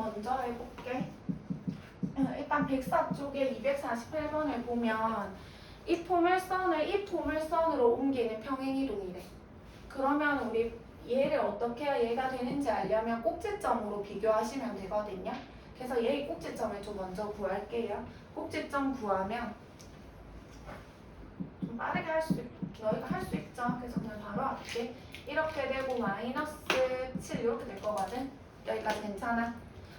먼저 해볼게. 일단 104쪽에 248번을 보면 이 포물선을 이 포물선으로 옮기는 평행이동이래. 그러면 우리 얘를 어떻게 해야 얘가 되는지 알려면 꼭지점으로 비교하시면 되거든요. 그래서 얘의 꼭지점을 좀 먼저 구할게요. 꼭지점 구하면 좀 빠르게 너희가 할 수 있죠. 그래서 그냥 바로 할게. 이렇게 되고 마이너스 7 이렇게 될 거거든. 여기까지 괜찮아?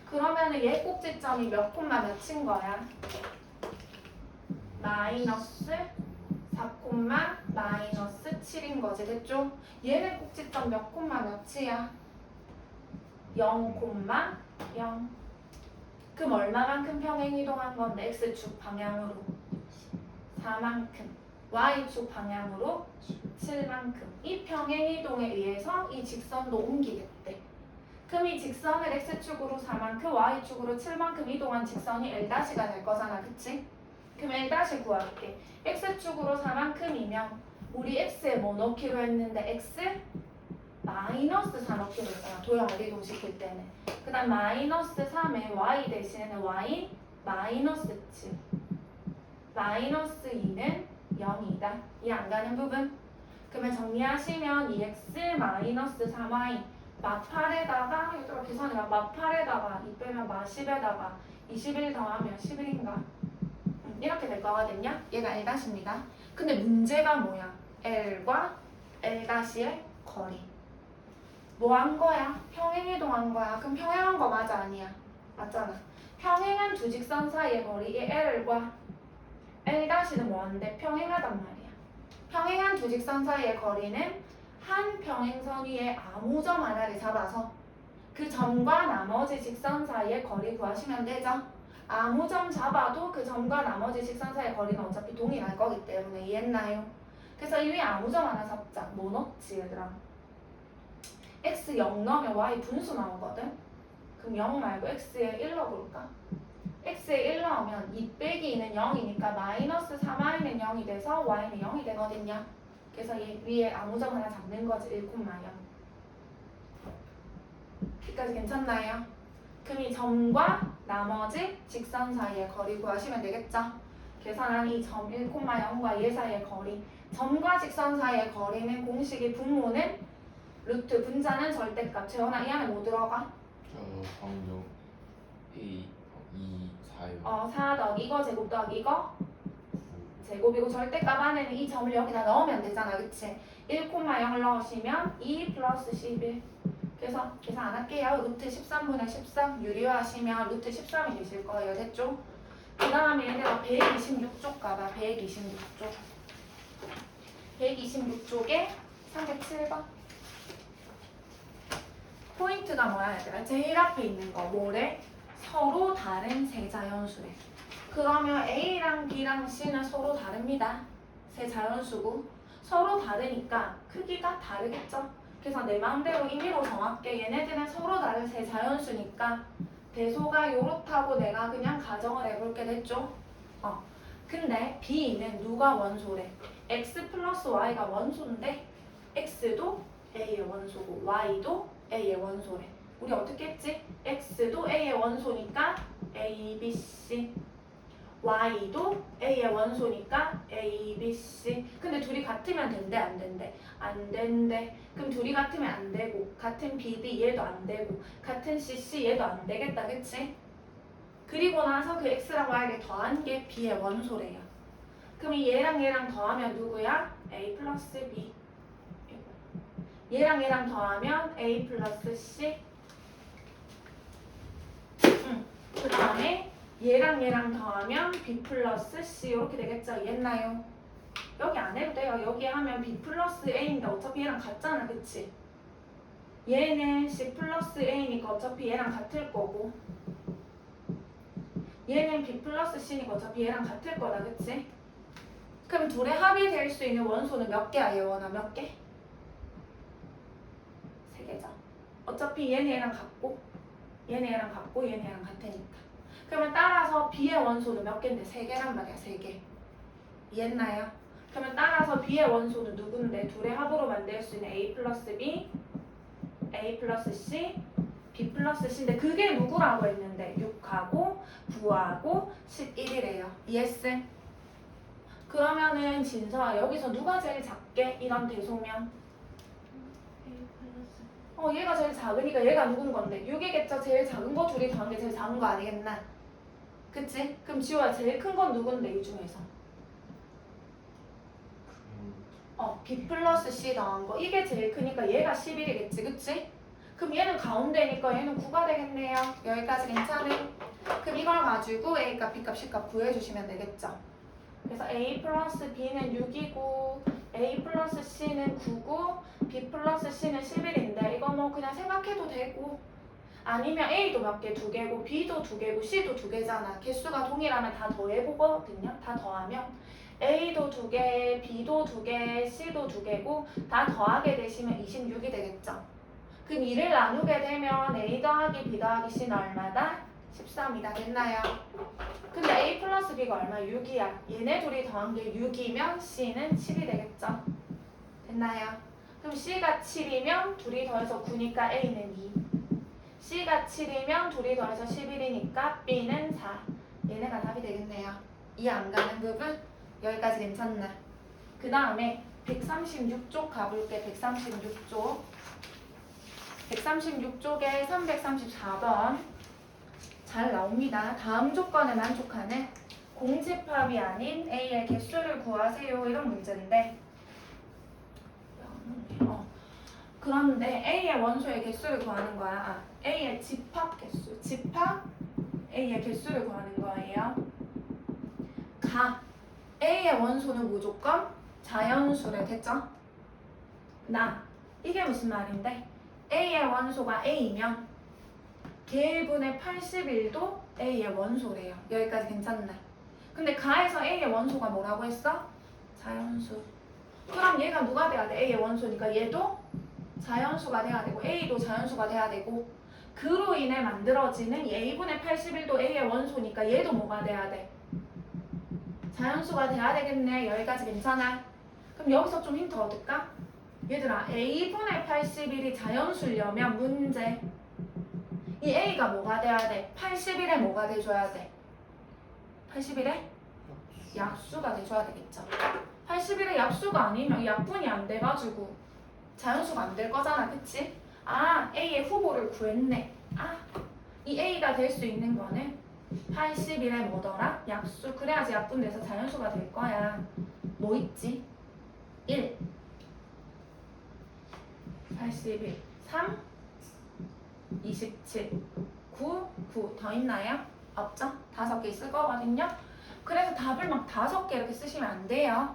그러면은 얘 꼭지점이 몇 콤마 몇인 거야? 마이너스 4 콤마 마이너스 7인 거지. 됐죠? 얘는 꼭지점 몇 콤마 몇이야? 0 콤마 0. 그럼 얼마만큼 평행이동한 건데? x축 방향으로 4만큼, y축 방향으로 7만큼. 이 평행이동에 의해서 이 직선도 옮기겠대. 그럼 이 직선을 x축으로 4만큼, y축으로 7만큼 이동한 직선이 L'가 될 거잖아. 그치? 그럼 L' 구할게. x축으로 4만큼이면 우리 x에 뭐 넣기로 했는데 x 마이너스 4 넣기로 했잖아. 도형을 이동시킬 때는. 그 다음 마이너스 3에 y 대신에는 y 마이너스 7 마이너스 2는 0이다. 이 안 가는 부분. 그러면 정리하시면 이 x 마이너스 3y 마8에다가 얘들아 계산해봐. 마8에다가 2 빼면 마10에다가 21 더하면 11인가? 이렇게 될 거거든요. 얘가 L'입니다. 근데 문제가 뭐야? L과 L'의 거리. 뭐 한 거야? 평행이동한 거야. 그럼 평행한 거 맞아? 아니야? 맞잖아. 평행한 두 직선 사이의 거리, 이 L과 L'은 뭐한데? 평행하단 말이야. 평행한 두 직선 사이의 거리는 한 평행선 위에 아무 점 하나를 잡아서 그 점과 나머지 직선 사이의 거리 구하시면 되죠? 아무 점 잡아도 그 점과 나머지 직선 사이의 거리는 어차피 동일할 거기 때문에 이해했나요? 그래서 이 위에 아무 점 하나 잡자. 뭐 넣지 얘들아? x 0 넣으면 y 분수 나오거든? 그럼 0 말고 x에 1 넣어볼까? x에 1 넣으면 2 빼기 2는 0이니까 마이너스 3y는 0이 돼서 y는 0이 되거든요. 그래서 얘 위에 아무 점 하나 잡는 거지. 1, 0. 여기까지 괜찮나요? 그럼 이 점과 나머지 직선 사이의 거리 구하시면 되겠죠? 계산한 이 점 1,0과 얘 사이의 거리. 점과 직선 사이의 거리는 공식이 분모는 루트, 분자는 절대값. 재원아 이 안에 뭐 들어가? 방정 A 2 4요. 4 더하기 이거 제곱 더하기 이거 제곱이고 절대값 안에는 이 점을 여기다 넣으면 되잖아. 그치? 1,0을 넣으시면 2 플러스 11. 그래서 계산 안 할게요. 루트 13분의 13 유리화하시면 루트 13이 되실 거예요. 됐죠? 그 다음에 얘네가 126쪽 가봐. 126쪽. 126쪽에 307번. 포인트가 뭐야 얘들아? 제일 앞에 있는 거 뭐래? 서로 다른 세 자연수래. 그러면 A랑 B랑 C는 서로 다릅니다. 세 자연수고 서로 다르니까 크기가 다르겠죠? 그래서 내 마음대로 임의로 정할게. 얘네들은 서로 다른 세 자연수니까 대소가 요렇다고 내가 그냥 가정을 해볼게. 됐죠? 근데 B는 누가 원소래? X 플러스 Y가 원소인데 X도 A의 원소고 Y도 A의 원소래. 우리 어떻게 했지? X도 A의 원소니까 A, B, C Y도 A의 원소니까 A, B, C. 근데 둘이 같으면 된대 안 된대? 안 된대. 그럼 둘이 같으면 안 되고 같은 B, D 얘도 안 되고 같은 C, C 얘도 안 되겠다. 그치? 그리고 나서 그 X랑 Y를 더한 게 B의 원소래요. 그럼 이 얘랑 얘랑 더하면 누구야? A 플러스 B. 얘랑 얘랑 더하면 A 플러스 C. 그 다음에 얘랑 얘랑 더하면 B 플러스 C 이렇게 되겠죠? 이해했나요? 여기 안 해도 돼요. 여기 하면 B 플러스 A인데 어차피 얘랑 같잖아. 그치? 얘는 C 플러스 A니까 어차피 얘랑 같을 거고 얘는 B 플러스 C니까 어차피 얘랑 같을 거다. 그치? 그럼 둘의 합이 될 수 있는 원소는 몇 개야? 예원아 몇 개? 3개죠. 어차피 얘는 얘랑 같고 얘는 얘랑 같고 얘는 얘랑 같으니까. 그러면 따라서 B의 원소는 몇 개인데? 3개란 말이야. 3개. 이해했나요? 그러면 따라서 B의 원소는 누군데? 둘의 합으로 만들 수 있는 A 플러스 B, A 플러스 C, B 플러스 C인데 그게 누구라고 했는데 6하고 9하고 11이래요. 이해했어? 그러면은 진서아 여기서 누가 제일 작게? 이런 대소면 얘가 제일 작으니까 얘가 누군 건데 6이겠죠? 제일 작은 거 둘이 더한 게 제일 작은 거 아니겠나? 그치? 그럼 지호야 제일 큰 건 누군데 이 중에서? B 플러스 C 더한 거 이게 제일 크니까 얘가 11이겠지 그치? 그럼 얘는 가운데니까 얘는 9가 되겠네요. 여기까지 괜찮은? 그럼 이걸 가지고 A값, B값, C값 구해주시면 되겠죠. 그래서 A 플러스 B는 6이고 A 플러스 C는 9고 B 플러스 C는 11인데 이거 뭐 그냥 생각해도 되고 아니면 A도 몇 개? 2개고 B도 2개고 C도 2개잖아. 개수가 동일하면 다 더해보거든요. 다 더하면 A도 2개, B도 2개, C도 2개고 다 더하게 되시면 26이 되겠죠. 그럼 2를 나누게 되면 A 더하기 B 더하기 C는 얼마다? 13이다. 됐나요? 근데 A 플러스 B가 얼마? 6이야. 얘네 둘이 더한 게 6이면 C는 7이 되겠죠. 됐나요? 그럼 C가 7이면 둘이 더해서 9니까 A는 2. C가 7이면 둘이 더해서 11이니까 B는 4. 얘네가 답이 되겠네요. 이해 안 가는 부분? 여기까지 괜찮나? 그 다음에 136쪽 가볼게. 136쪽. 136쪽에 334번 잘 나옵니다. 다음 조건에 만족하는 공집합이 아닌 A의 개수를 구하세요. 이런 문제인데 그런데 A의 원소의 개수를 구하는 거야. A의 집합 개수. 집합 A의 개수를 구하는 거예요. A의 원소는 무조건 자연수래. 됐죠? 이게 무슨 말인데? A의 원소가 A면 개분의 81도 A의 원소래요. 여기까지 괜찮나? 근데 가에서 A의 원소가 뭐라고 했어? 자연수. 그럼 얘가 누가 돼야 돼? A의 원소니까 얘도 자연수가 돼야 되고 A도 자연수가 돼야 되고 그로 인해 만들어지는 A분의 81도 A의 원소니까 얘도 뭐가 돼야 돼? 자연수가 돼야 되겠네. 여기까지 괜찮아? 그럼 여기서 좀 힌트 얻을까? 얘들아 A분의 81이 자연수려면 문제 이 A가 뭐가 돼야 돼? 81에 뭐가 돼줘야 돼? 81에 약수가 돼줘야 되겠죠. 81에 약수가 아니면 약분이 안 돼가지고 자연수가 안 될 거잖아. 그치? A의 후보를 구했네. 이 A가 될 수 있는 거는 81에 뭐더라? 약수. 그래야지 약분돼서 자연수가 될 거야. 뭐 있지? 1 81 3 27 9 9 더 있나요? 없죠? 5개 있을 거거든요. 그래서 답을 막 5개 이렇게 쓰시면 안 돼요.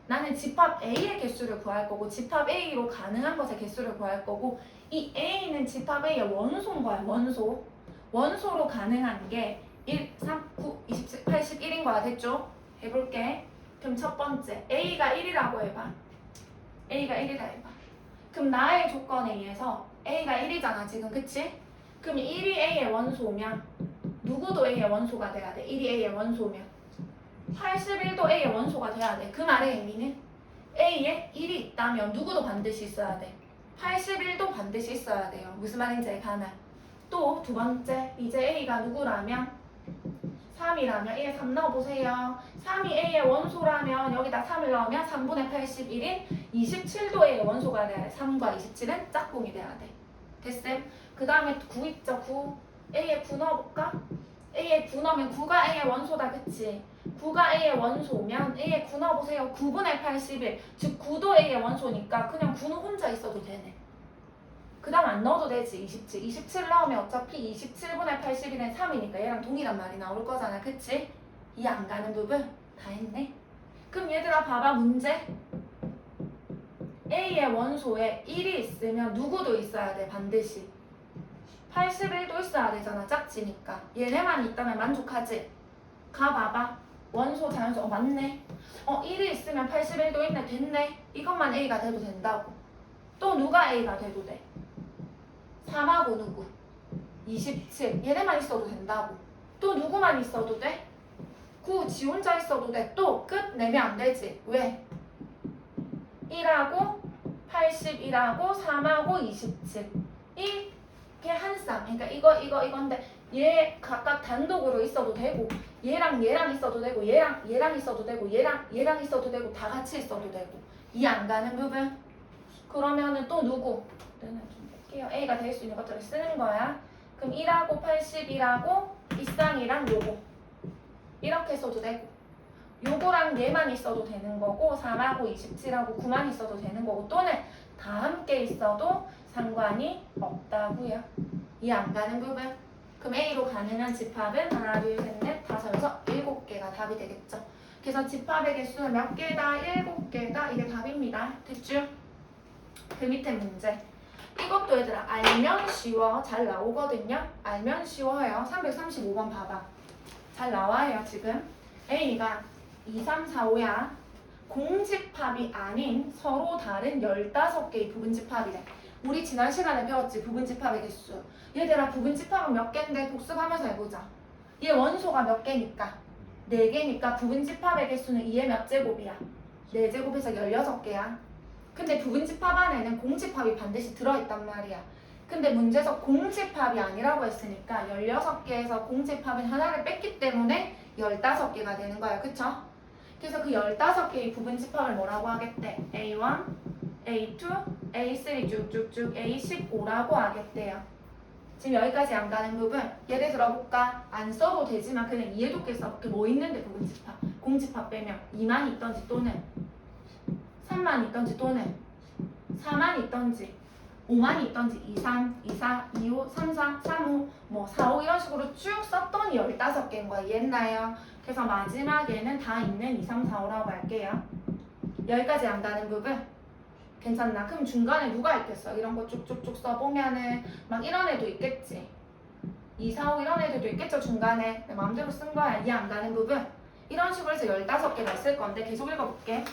나는 집합 A의 개수를 구할 거고 집합 A로 가능한 것의 개수를 구할 거고 이 A는 집합 A의 원소인 거야. 원소. 원소로 가능한 게 1, 3, 9, 27, 81인 거야. 됐죠? 해볼게. 그럼 첫 번째 A가 1이라고 해봐. A가 1이라 해봐. 그럼 나의 조건에 의해서 A가 1이잖아 지금. 그치? 그럼 1이 A의 원소면 누구도 A의 원소가 돼야 돼. 1이 A의 원소면 81도 A의 원소가 돼야 돼. 그 말의 의미는 A에 1이 있다면 누구도 반드시 있어야 돼. 81도 반드시 있어야 돼요. 무슨 말인지 가나? 또 두 번째 이제 A가 누구라면 3이라면 A에 3 넣어보세요. 3이 A의 원소라면 여기다 3을 넣으면 3분의 81인 27도 A의 원소가 돼야 돼. 3과 27은 짝꿍이 돼야 돼. 됐음? 그 다음에 9 있죠. 9. A에 9 넣어볼까? A에 9 넣으면 9가 A의 원소다. 그치? 9가 A의 원소면 A에 9 넣어보세요. 9분의 81. 즉 9도 A의 원소니까 그냥 9는 혼자 있어도 되네. 그 다음 안 넣어도 되지. 27. 27 넣으면 어차피 27분의 81은 3이니까 얘랑 동일한 말이 나올 거잖아. 그치? 이해 안 가는 부분 다 했네. 그럼 얘들아 봐봐. 문제. A의 원소에 1이 있으면 누구도 있어야 돼. 반드시. 81도 있어야 되잖아. 짝지니까. 얘네만 있다면 만족하지? 가봐봐. 원소 자연수. 맞네. 1이 있으면 81도 있네. 됐네. 이것만 A가 돼도 된다고. 또 누가 A가 돼도 돼? 3하고 누구? 27. 얘네만 있어도 된다고. 또 누구만 있어도 돼? 9. 지 혼자 있어도 돼. 또 끝 내면 안 되지. 왜? 1하고 81하고 3하고 27. 이 한 쌍. 그러니까 이건데 얘 각각 단독으로 있어도 되고 얘랑 있어도 되고 얘랑 있어도 되고 얘랑 있어도 되고 다 같이 있어도 되고 이 안 가는 부분. 그러면은 또 누구? 얘는 좀 볼게요. A가 될 수 있는 것들을 쓰는 거야. 그럼 1하고 80이라고 이 쌍이랑 요거 이렇게 써도 되고 요거랑 얘만 있어도 되는 거고 3하고 27하고 9만 있어도 되는 거고 또는 다 함께 있어도 상관이 없다고요. 이 안 가는 부분. 그럼 A로 가능한 집합은 하나, 둘, 셋, 넷, 다섯, 여섯, 7개가 답이 되겠죠. 그래서 집합의 개수는 몇 개다? 7개다. 이게 답입니다. 됐죠? 그 밑에 문제. 이것도 얘들아 알면 쉬워. 잘 나오거든요. 알면 쉬워요. 335번 봐봐. 잘 나와요 지금. A가 2, 3, 4, 5야. 공집합이 아닌 서로 다른 15개의 부분집합이래. 우리 지난 시간에 배웠지 부분집합의 개수. 얘들아 부분집합은 몇 개인데 복습하면서 해보자. 얘 원소가 몇 개니까? 4개니까 부분집합의 개수는 2의 몇 제곱이야? 4제곱에서 16개야. 근데 부분집합 안에는 공집합이 반드시 들어있단 말이야. 근데 문제에서 공집합이 아니라고 했으니까 16개에서 공집합은 하나를 뺐기 때문에 15개가 되는 거야. 그쵸? 그래서 그 15개의 부분집합을 뭐라고 하겠대? A1, A2, A3 쭉쭉쭉 A15라고 하겠대요. 지금 여기까지 안 가는 부분 예를 들어볼까? 안 써도 되지만 그냥 이해도끼리 써볼게. 뭐 있는데 부분집합? 공집합 빼면 2만 있던지 또는 3만 있던지 또는 4만 있던지 5만 있던지 2, 3, 2, 4, 2, 5, 3, 4, 3, 5, 뭐 4, 5 이런 식으로 쭉 썼더니 15개인 거야. 이해했나요? 그래서 마지막에는 다 있는 2, 3, 4, 5라고 할게요. 여기까지 안 가는 부분 괜찮나? 그럼 중간에 누가 있겠어? 이런 거 쭉쭉쭉 써보면은 막 이런 애도 있겠지. 2, 4, 5 이런 애들도 있겠죠. 중간에 내 마음대로 쓴 거야. 이해 안 가는 부분 이런 식으로 해서 15개가 있을 건데 계속 읽어볼게.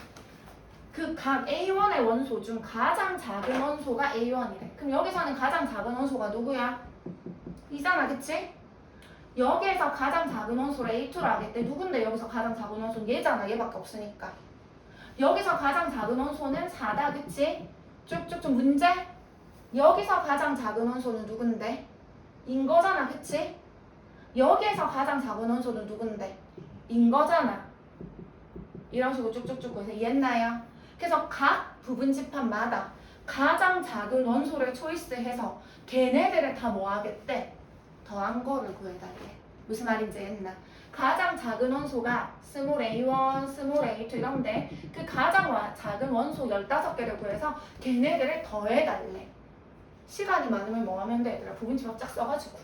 그 각 A1의 원소 중 가장 작은 원소가 A1이래. 그럼 여기서는 가장 작은 원소가 누구야? 이잖아, 그치? 여기에서 가장 작은 원소를 A2로 하겠대. 누군데 여기서 가장 작은 원소는 얘잖아. 얘밖에 없으니까. 여기서 가장 작은 원소는 4다, 그치? 쭉쭉쭉 문제? 여기서 가장 작은 원소는 누군데? 인 거잖아, 그치? 여기에서 가장 작은 원소는 누군데? 인 거잖아. 이런 식으로 쭉쭉쭉 해서 이해했나요? 그래서 각 부분집합마다 가장 작은 원소를 초이스해서 걔네들을 다 뭐 하겠대? 더한 거를 구해달래. 무슨 말인지 했나? 가장 작은 원소가 스몰 A1, 스몰 A2 이런데 그 가장 작은 원소 15개를 구해서 걔네들을 더해달래. 시간이 많으면 뭐 하면 돼? 얘들아 부분집합 쫙 써가지고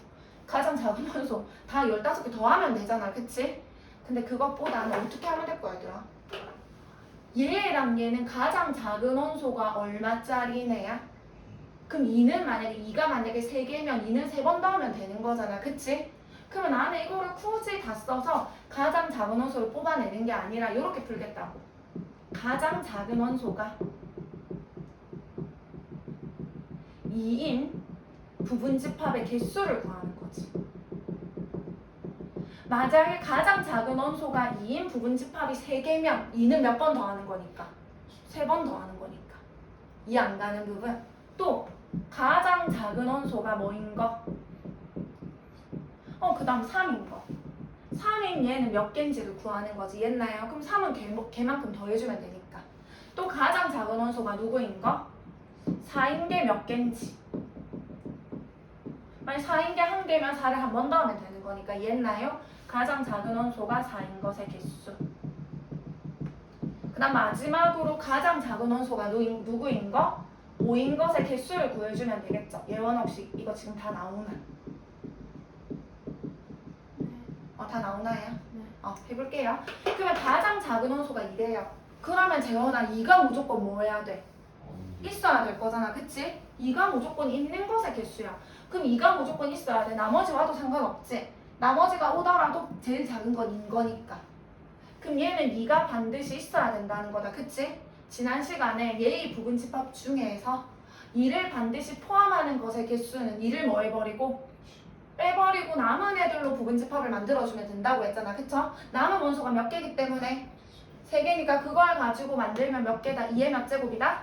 가장 작은 원소 다 15개 더하면 되잖아, 그치? 근데 그것보다는 어떻게 하면 될 거야, 얘들아? 얘랑 얘는 가장 작은 원소가 얼마짜리네야? 그럼 2는 만약에 2가 만약에 3개면 2는 3번 더하면 되는 거잖아, 그치? 그러면 나는 이거를 굳이 다 써서 가장 작은 원소를 뽑아내는 게 아니라 이렇게 풀겠다고. 가장 작은 원소가 2인 부분집합의 개수를 구하는 거지. 만약에 가장 작은 원소가 2인 부분집합이 3개면 2는 몇 번 더하는 거니까? 3번 더하는 거니까. 이 안 가는 부분. 또 가장 작은 원소가 뭐인 거? 그 다음 3인 거. 3인 얘는 몇 개인지를 구하는 거지. 이해했나요? 그럼 3은 걔만큼 더해주면 되니까. 또 가장 작은 원소가 누구인 거? 4인 게 몇 개인지. 만약 4인 게 1개면 4를 한 번 더하면 되는 거니까. 이해했나요? 가장 작은 원소가 4인 것의 개수. 그 다음 마지막으로 가장 작은 원소가 누구인 거? 5인 것의 개수를 구해주면 되겠죠. 예원 없이 이거 지금 다 나오나? 다 나오나요? 네. 해볼게요. 그러면 가장 작은 원소가 2래요. 그러면 재원아 2가 무조건 뭐 해야 돼? 있어야 될 거잖아, 그치? 2가 무조건 있는 것의 개수야. 그럼 2가 무조건 있어야 돼. 나머지 와도 상관없지? 나머지가 오더라도 제일 작은 건 인 거니까. 그럼 얘는 2가 반드시 있어야 된다는 거다, 그치? 지난 시간에 얘의 부분집합 중에서 2를 반드시 포함하는 것의 개수는 2를 뭐 해버리고? 빼버리고 남은 애들로 부분집합을 만들어주면 된다고 했잖아, 그쵸? 남은 원소가 몇 개이기 때문에 3개니까 그걸 가지고 만들면 몇 개다? 2의 몇 제곱이다?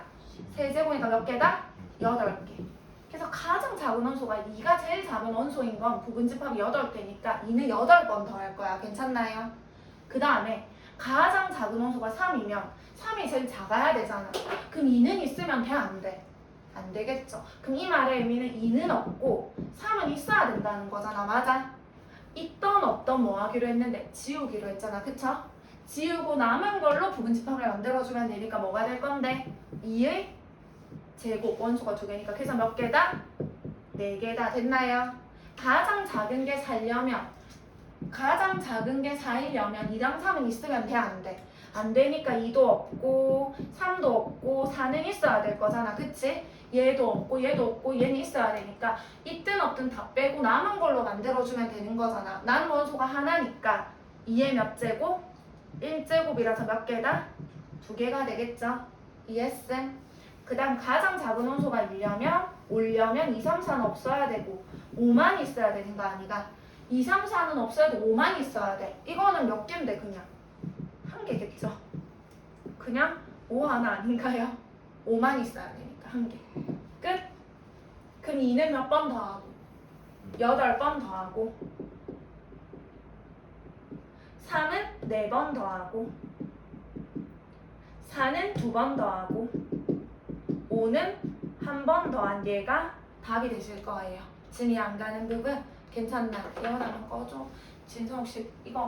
3제곱이니까 몇 개다? 8개. 그래서 그래서 가장 작은 원소가 2가 제일 작은 원소인 건 부분집합이 8개니까 2는 8번 더 할 거야. 괜찮나요? 그 다음에 가장 작은 원소가 3이면 3이 제일 작아야 되잖아. 그럼 2는 있으면 돼? 안 돼? 안 되겠죠. 그럼 이 말의 의미는 2는 없고 3은 있어야 된다는 거잖아. 맞아? 있던 없던 뭐 하기로 했는데 지우기로 했잖아. 그쵸? 지우고 남은 걸로 부분집합을 만들어주면 되니까 뭐가 될 건데? 2의 제곱 원소가 2개니까 그래서 몇 개다? 4개다. 됐나요? 가장 작은 게 4려면 가장 작은 게 4이려면 2랑 3은 있으면 돼? 안 돼? 안 되니까 2도 없고 3도 없고 4는 있어야 될 거잖아. 그치? 얘도 없고 얘도 없고 얘는 있어야 되니까 있든 없든 다 빼고 남은 걸로 만들어주면 되는 거잖아. 난 원소가 하나니까 2의 몇 제곱? 1제곱이라서 몇 개다? 2개가 되겠죠? 이해했음? 그 다음 가장 작은 원소가 오려면 2, 3, 4는 없어야 되고 5만 있어야 되는 거 아니가? 2, 3, 4는 없어야 돼. 5만 있어야 돼. 이거는 몇 개인데 그냥? 한 개겠죠? 그냥 5 하나 아닌가요? 5만 있어야 되니까 한 개. 끝? 그럼 2는 몇 번 더하고? 8번 더하고 3은 4번 더하고 4는 2번 더하고 5는 한 번 더한 얘가 답이 되실 거예요. 진이 안 가는 부분 괜찮나? 예원하면 꺼줘. 진성 혹시 이거